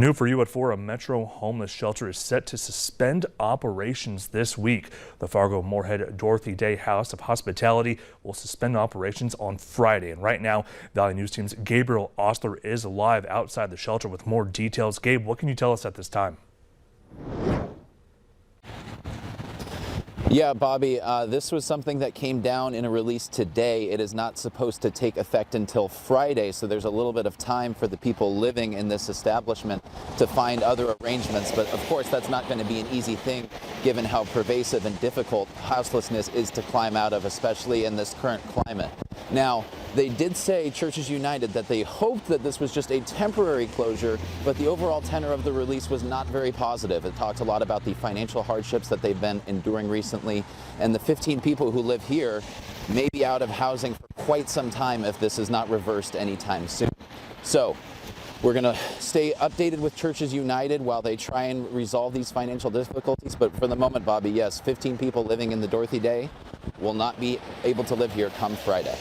New for you at 4, a Metro homeless shelter is set to suspend operations this week. The Fargo-Moorhead Dorothy Day House of Hospitality will suspend operations on Friday. And right now, Valley News Team's Gabriel Osler is live outside the shelter with more details. Gabe, what can you tell us at this time? Yeah, Bobby, this was something that came down in a release today. It is not supposed to take effect until Friday, so there's a little bit of time for the people living in this establishment to find other arrangements. But of course, that's not going to be an easy thing given how pervasive and difficult houselessness is to climb out of, especially in this current climate. Now, they did say, Churches United, that they hoped that this was just a temporary closure, but the overall tenor of the release was not very positive. It talked a lot about the financial hardships that they've been enduring recently, and the 15 people who live here may be out of housing for quite some time if this is not reversed anytime soon. So we're going to stay updated with Churches United while they try and resolve these financial difficulties. But for the moment, Bobby, yes, 15 people living in the Dorothy Day will not be able to live here come Friday.